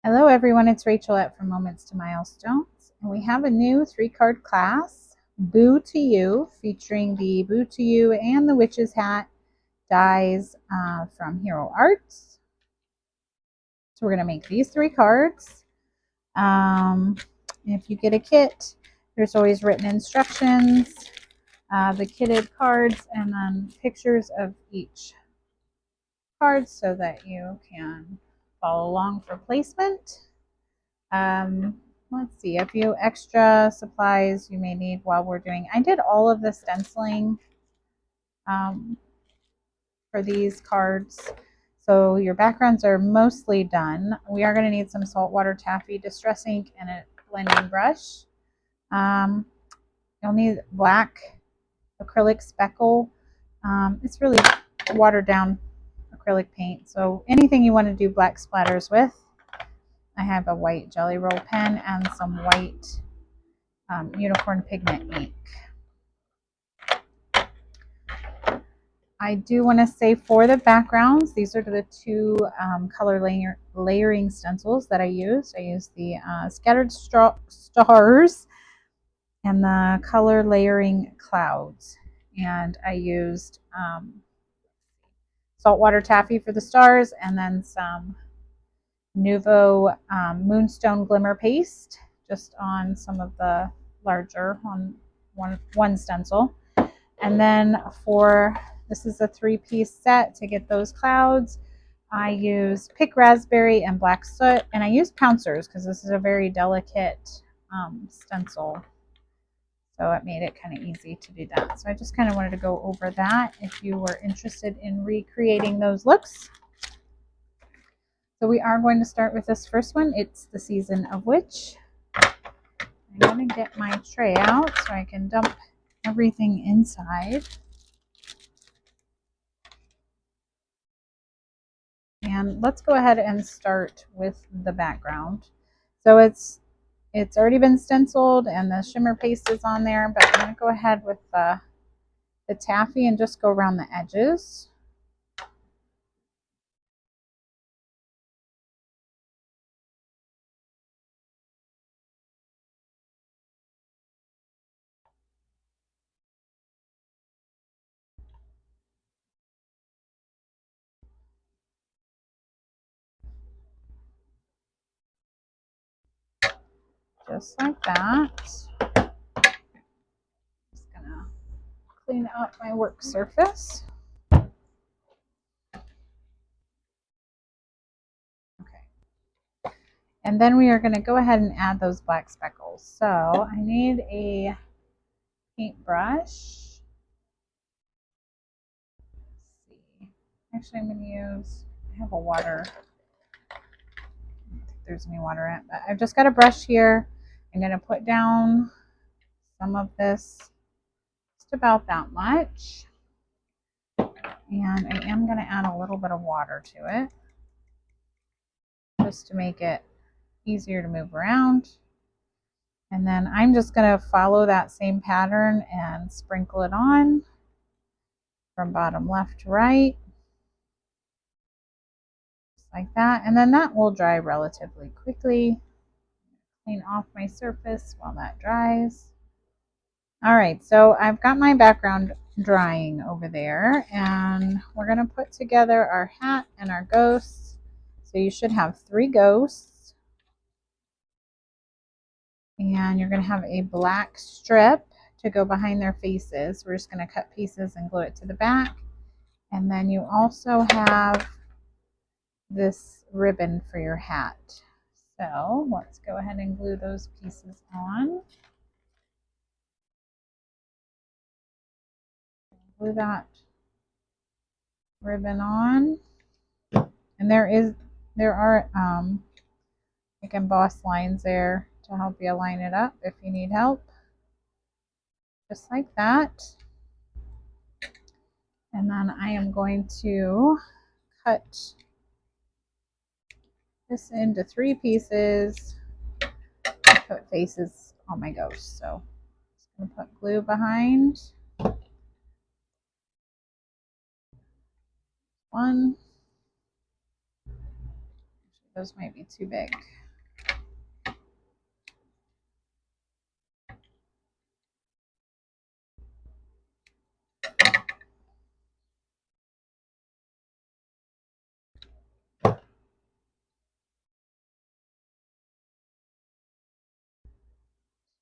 Hello everyone, it's Rachelette from Moments to Milestones, and we have a new 3-card class, Boo to You, featuring the Boo to You and the Witch's Hat dies from Hero Arts. So we're going to make these 3 cards. If you get a kit, there's always written instructions, the kitted cards, and then pictures of each card so that you can follow along for placement. Let's see, a few extra supplies you may need while we're doing. I did all of the stenciling for these cards, so your backgrounds are mostly done. We are going to need some saltwater taffy, distress ink, and a blending brush. You'll need black acrylic speckle. It's really watered down acrylic paint, so anything you want to do black splatters with. I have a white Jelly Roll pen and some white unicorn pigment ink. I do want to say for the backgrounds, these are the 2 color layering stencils that I used. I used the Scattered Stars and the color layering clouds. And I used saltwater taffy for the stars, and then some Nuvo Moonstone Glimmer Paste just on some of the larger, on one stencil. And then this is a 3-piece set to get those clouds. I use Pick Raspberry and Black Soot, and I use pouncers because this is a very delicate stencil. So it made it kind of easy to do that. So I just kind of wanted to go over that if you were interested in recreating those looks. So we are going to start with this first one. It's the Season of Witch. I'm going to get my tray out so I can dump everything inside. And let's go ahead and start with the background. So it's already been stenciled and the shimmer paste is on there, but I'm going to go ahead with the taffy and just go around the edges. Just like that. Just gonna clean up my work surface. Okay. And then we are going to go ahead and add those black speckles. So I need a paintbrush. Let's see. Actually, I'm going to use, I have a water. I don't think there's any water in it, but I've just got a brush here. I'm going to put down some of this, just about that much. And I am going to add a little bit of water to it, just to make it easier to move around. And then I'm just going to follow that same pattern and sprinkle it on from bottom left to right, just like that. And then that will dry relatively quickly. Clean off my surface while that dries. All right, so I've got my background drying over there, and we're going to put together our hat and our ghosts. So you should have 3 ghosts, and you're going to have a black strip to go behind their faces. We're just going to cut pieces and glue it to the back. And then you also have this ribbon for your hat. So let's go ahead and glue those pieces on. Glue that ribbon on. And there are like embossed lines there to help you line it up if you need help. Just like that. And then I am going to cut this into 3 pieces. Put faces on my ghost. So I'm just going to put glue behind. One. Those might be too big.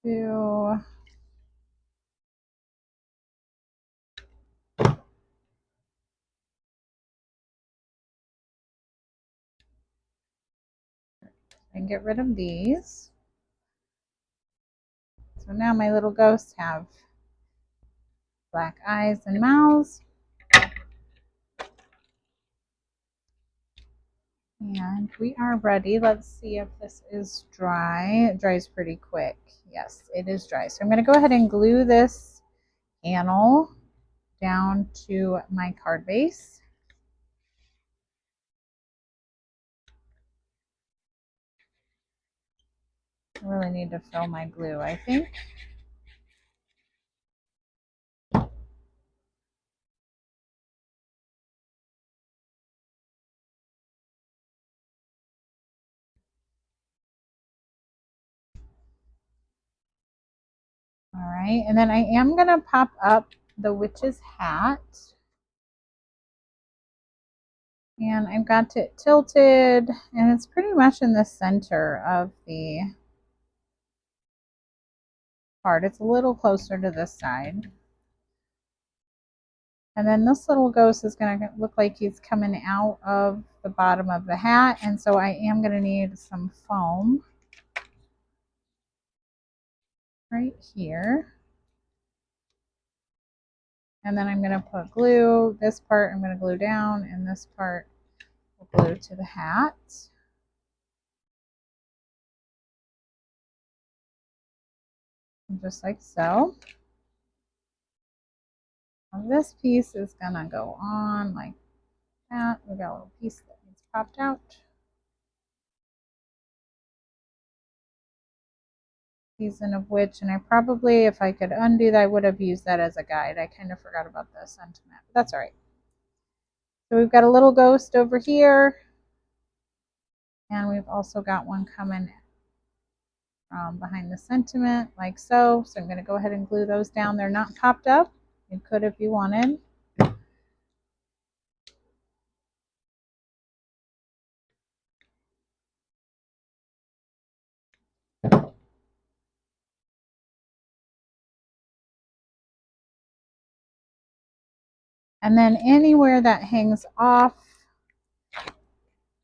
Two. And get rid of these. So now my little ghosts have black eyes and mouths. And we are ready. Let's see if this is dry. It dries pretty quick. Yes, it is dry. So I'm going to go ahead and glue this panel down to my card base. I really need to fill my glue, I think. All right, and then I am going to pop up the witch's hat. And I've got it tilted, and it's pretty much in the center of the card. It's a little closer to this side. And then this little ghost is going to look like he's coming out of the bottom of the hat. And so I am going to need some foam right here. And then I'm going to put glue. This part I'm going to glue down, and this part will glue to the hat. And just like so. And this piece is going to go on like that. We got a little piece that needs popped out. Season of Witch, and I probably, if I could undo that, I would have used that as a guide. I kind of forgot about the sentiment, but that's all right. So we've got a little ghost over here, and we've also got one coming from behind the sentiment, like so. So I'm going to go ahead and glue those down. They're not popped up. You could if you wanted. And then anywhere that hangs off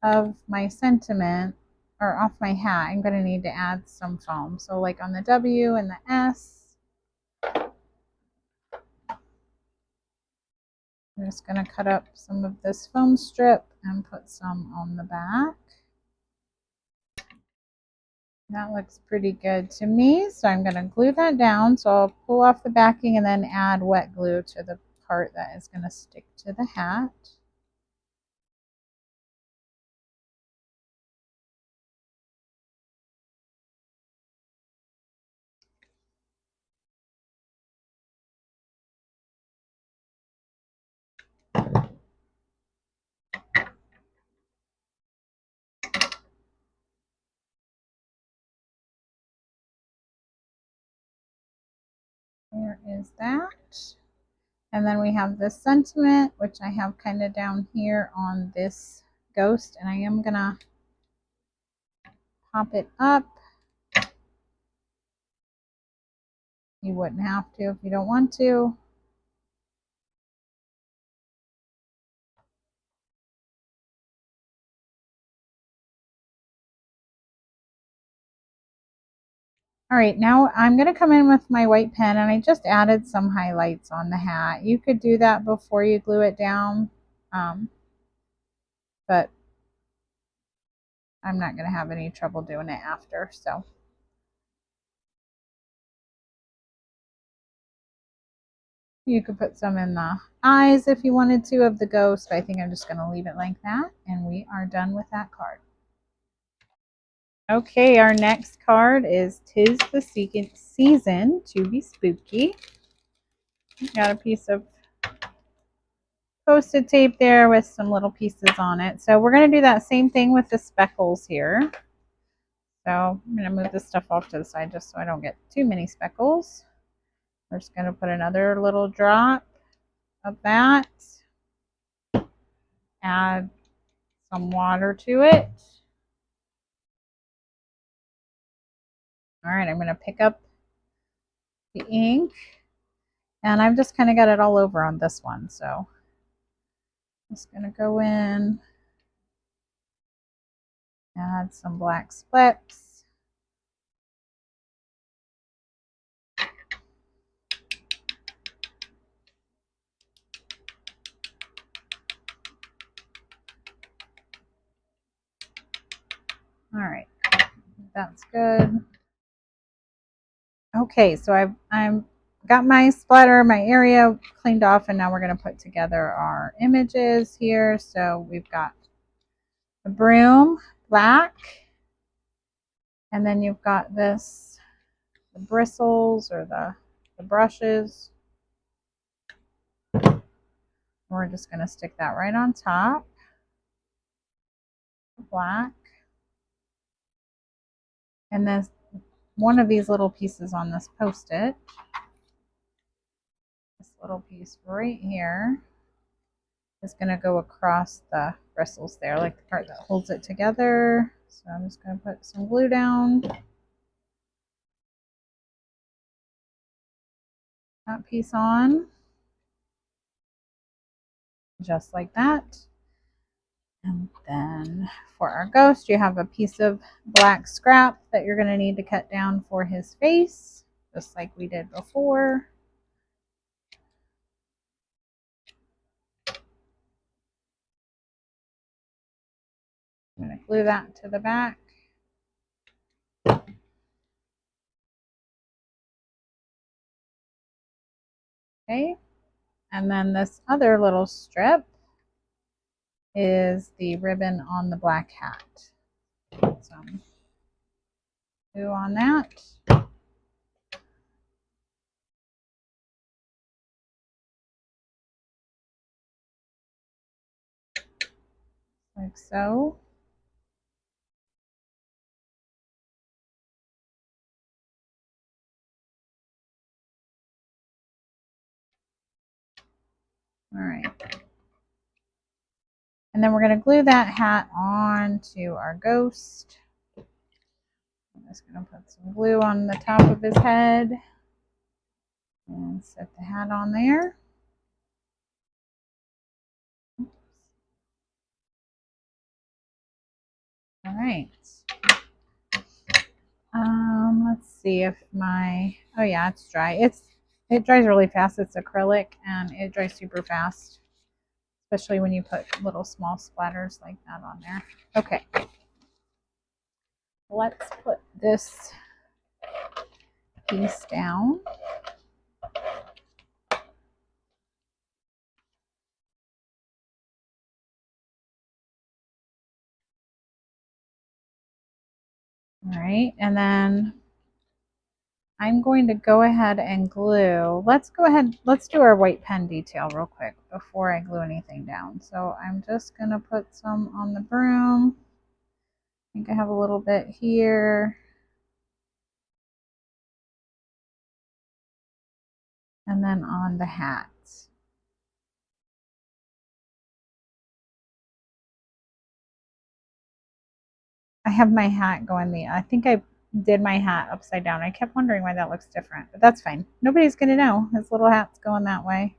of my sentiment or off my hat, I'm going to need to add some foam. So like on the W and the S, I'm just going to cut up some of this foam strip and put some on the back. That looks pretty good to me, so I'm going to glue that down. So I'll pull off the backing and then add wet glue to the part that is going to stick to the hat. There is that. And then we have this sentiment, which I have kind of down here on this ghost, and I am going to pop it up. You wouldn't have to if you don't want to. All right, now I'm going to come in with my white pen, and I just added some highlights on the hat. You could do that before you glue it down, but I'm not going to have any trouble doing it after. So you could put some in the eyes if you wanted to of the ghost, but I think I'm just going to leave it like that, and we are done with that card. Okay, our next card is 'Tis the Season to be Spooky. Got a piece of Post-it tape there with some little pieces on it. So we're going to do that same thing with the speckles here. So I'm going to move this stuff off to the side just so I don't get too many speckles. We're just going to put another little drop of that. Add some water to it. All right, I'm going to pick up the ink. And I've just kind of got it all over on this one. So I'm just going to go in, add some black specks. All right, that's good. Okay, so I've got my splatter, my area cleaned off, and now we're going to put together our images here. So we've got the broom, black, and then you've got this, the bristles or the brushes. We're just going to stick that right on top, black. And then one of these little pieces on this Post-it, this little piece right here, is going to go across the bristles there, like the part that holds it together. So I'm just going to put some glue down. That piece on. Just like that. And then for our ghost, you have a piece of black scrap that you're going to need to cut down for his face, just like we did before. I'm going to glue that to the back. Okay, and then this other little strip is the ribbon on the black hat. Put some glue on that. Like so. All right. And then we're going to glue that hat on to our ghost. I'm just going to put some glue on the top of his head and set the hat on there. All right. Let's see if oh yeah, it's dry. It dries really fast. It's acrylic and it dries super fast, especially when you put little small splatters like that on there. Okay. Let's put this piece down. All right, and then I'm going to go ahead and glue. Let's do our white pen detail real quick before I glue anything down. So I'm just going to put some on the broom. I think I have a little bit here. And then on the hat. I have my hat going I think I did my hat upside down. I kept wondering why that looks different, but that's fine. Nobody's going to know. His little hat's going that way.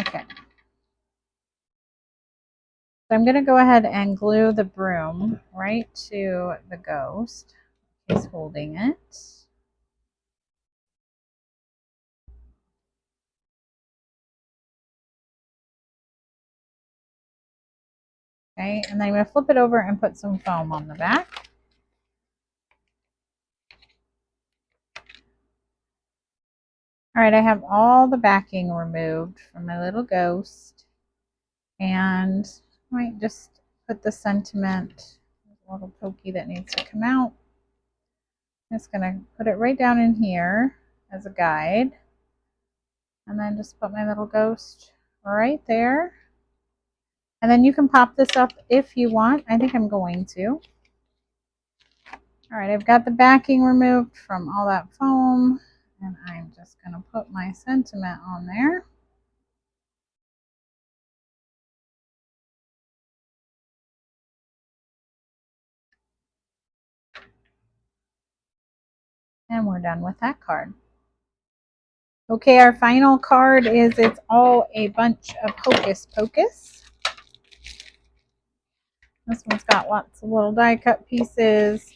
Okay. So I'm going to go ahead and glue the broom right to the ghost. He's holding it. Okay, and then I'm going to flip it over and put some foam on the back. All right, I have all the backing removed from my little ghost. And I might just put the sentiment, a little pokey that needs to come out. I'm just going to put it right down in here as a guide. And then just put my little ghost right there. And then you can pop this up if you want. I think I'm going to. All right, I've got the backing removed from all that foam, and I'm just going to put my sentiment on there. And we're done with that card. Okay, our final card is It's All a Bunch of Hocus Pocus. This one's got lots of little die cut pieces.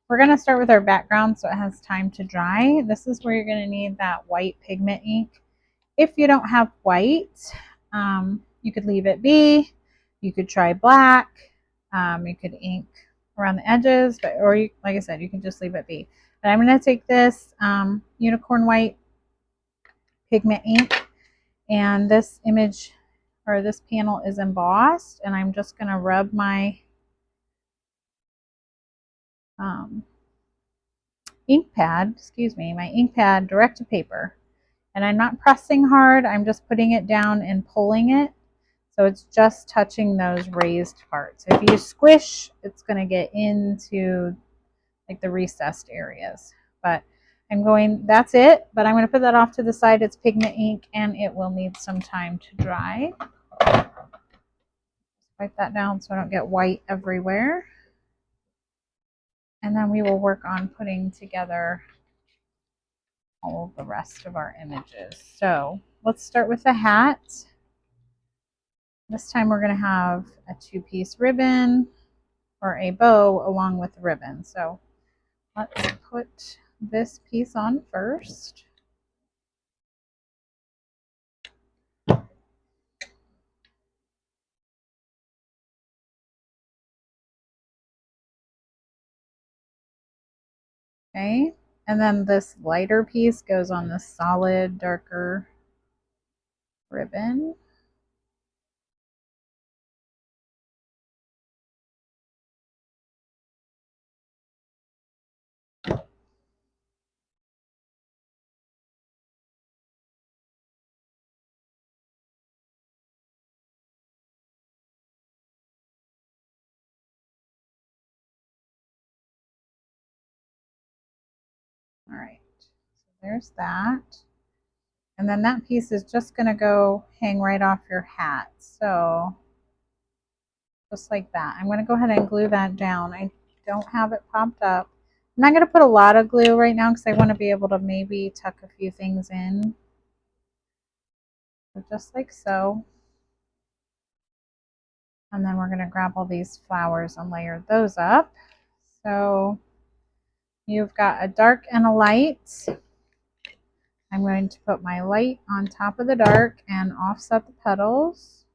We're going to start with our background so it has time to dry. This is where you're going to need that white pigment ink. If you don't have white, you could leave it be. You could try black. You could ink around the edges, or you, like I said, you can just leave it be. But I'm going to take this unicorn white pigment ink, and this image or this panel is embossed, and I'm just going to rub my ink pad direct to paper. And I'm not pressing hard, I'm just putting it down and pulling it. So it's just touching those raised parts. If you squish, it's going to get into like the recessed areas. But that's it. But I'm going to put that off to the side. It's pigment ink and it will need some time to dry. Wipe that down so I don't get white everywhere. And then we will work on putting together all of the rest of our images. So let's start with the hat. This time we're going to have a 2-piece ribbon or a bow along with the ribbon. So let's put this piece on first. Okay, and then this lighter piece goes on the solid, darker ribbon. All right, so there's that. And then that piece is just going to go hang right off your hat. So just like that. I'm going to go ahead and glue that down. I don't have it popped up. I'm not going to put a lot of glue right now because I want to be able to maybe tuck a few things in. So just like so. And then we're going to grab all these flowers and layer those up. So you've got a dark and a light. I'm going to put my light on top of the dark and offset the petals.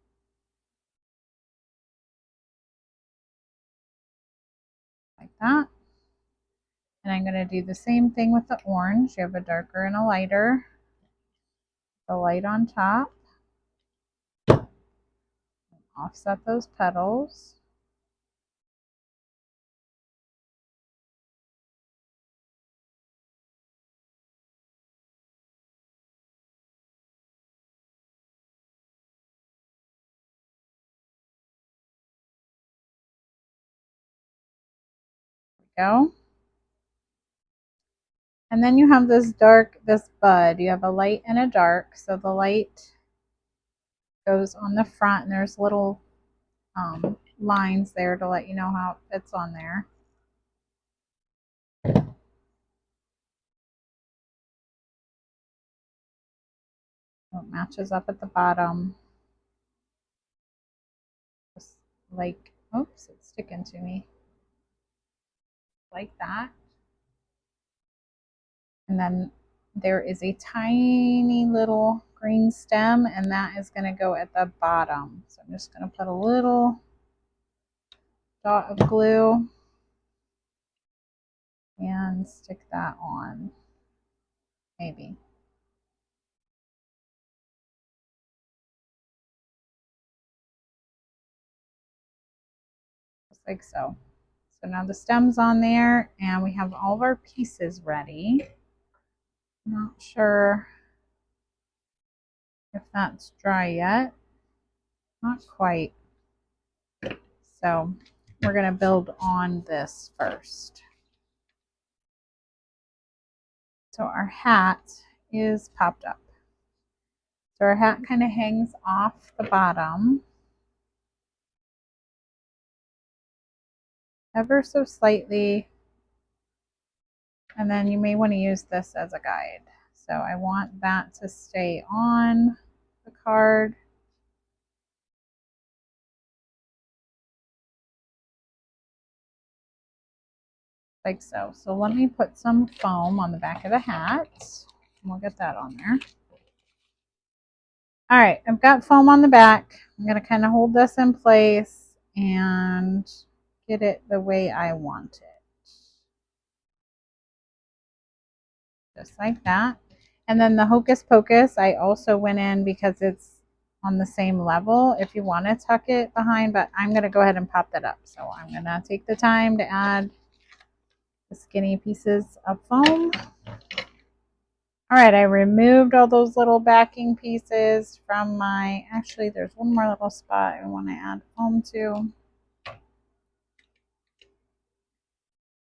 Like that. And I'm going to do the same thing with the orange. You have a darker and a lighter. The light on top. Offset those petals. There we go. And then you have this bud. You have a light and a dark. So the light goes on the front, and there's little lines there to let you know how it fits on there. So it matches up at the bottom. Just like, oops, it's sticking to me. Like that. And then there is a tiny little green stem, and that is going to go at the bottom. So I'm just going to put a little dot of glue and stick that on, maybe. Just like so. So now the stem's on there, and we have all of our pieces ready. I'm not sure if that's dry yet. Not quite. So we're going to build on this first. So our hat is popped up. So our hat kind of hangs off the bottom ever so slightly. And then you may want to use this as a guide. So I want that to stay on the card. Like so. So let me put some foam on the back of the hat. And we'll get that on there. All right, I've got foam on the back. I'm going to kind of hold this in place and get it the way I want it. Just like that. And then the Hocus Pocus, I also went in because it's on the same level if you want to tuck it behind, but I'm going to go ahead and pop that up. So I'm going to take the time to add the skinny pieces of foam. All right, I removed all those little backing pieces from my, actually there's one more little spot I want to add foam to.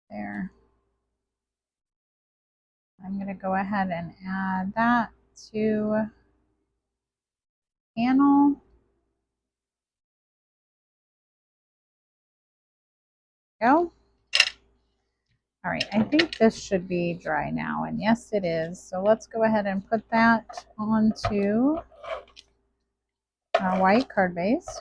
There. I'm going to go ahead and add that to panel. Go. All right, I think this should be dry now, and yes it is. So let's go ahead and put that onto our white card base.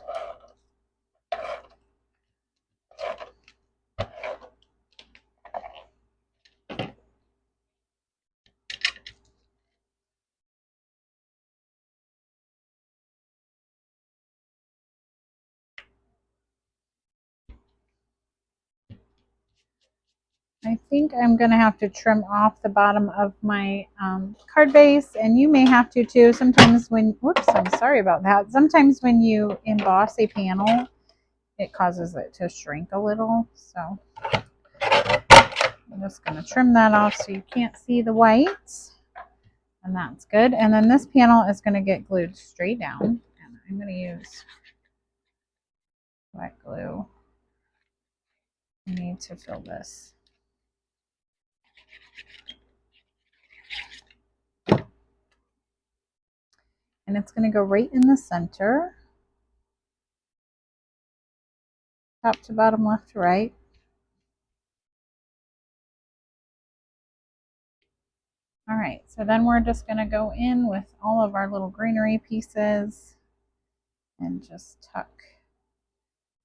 I think I'm going to have to trim off the bottom of my card base, and you may have to too. Sometimes when, whoops, I'm sorry about that. Sometimes when you emboss a panel, it causes it to shrink a little. So I'm just going to trim that off so you can't see the white, and that's good. And then this panel is going to get glued straight down, and I'm going to use wet glue. I need to fill this. And it's going to go right in the center, top to bottom, left to right. All right, so then we're just going to go in with all of our little greenery pieces and just tuck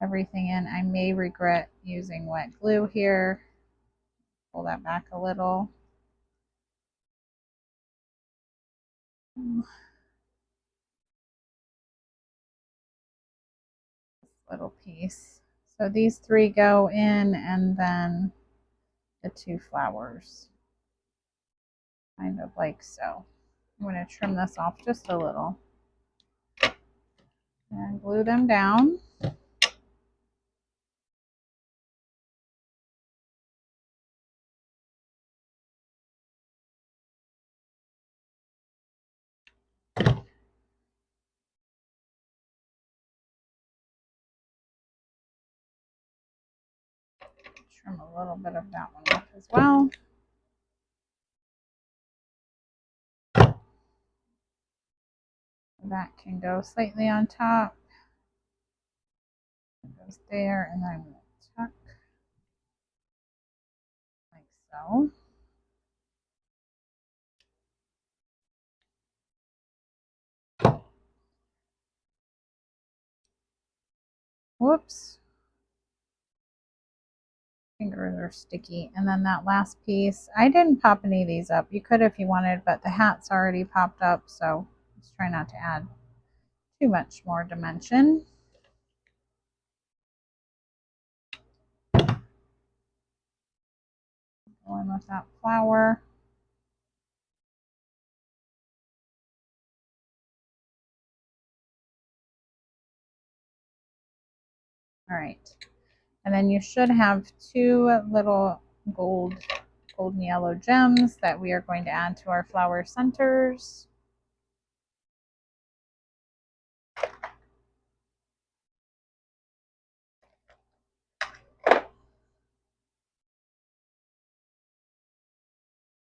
everything in. I may regret using wet glue here. Pull that back a little. Little piece. So these three go in, and then the two flowers, kind of like so. I'm going to trim this off just a little and glue them down. Trim a little bit of that one off as well. That can go slightly on top. It goes there, and then I'm going to tuck like so. Whoops. Fingers are sticky. And then that last piece, I didn't pop any of these up. You could if you wanted, but the hat's already popped up, so let's try not to add too much more dimension. Go in with that flower. All right. And then you should have two little golden yellow gems that we are going to add to our flower centers.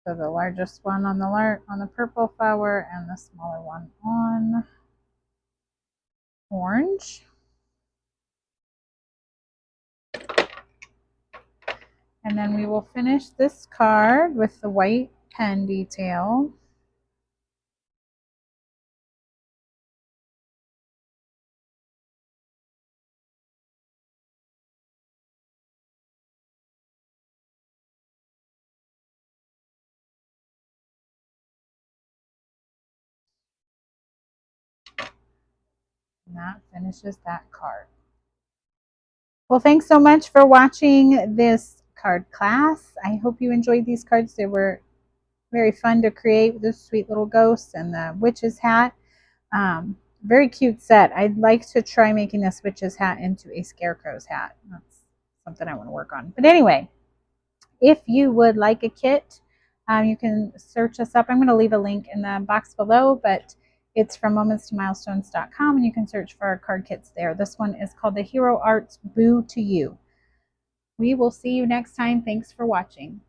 So the largest one on the purple flower and the smaller one on orange. And then we will finish this card with the white pen detail. And that finishes that card. Well, thanks so much for watching this card class. I hope you enjoyed these cards. They were very fun to create with this sweet little ghost and the witch's hat. Very cute set. I'd like to try making this witch's hat into a scarecrow's hat. That's something I want to work on. But anyway, if you would like a kit, you can search us up. I'm going to leave a link in the box below, but it's from momentstomilestone.com, and you can search for our card kits there. This one is called the Hero Arts Boo to You. We will see you next time. Thanks for watching.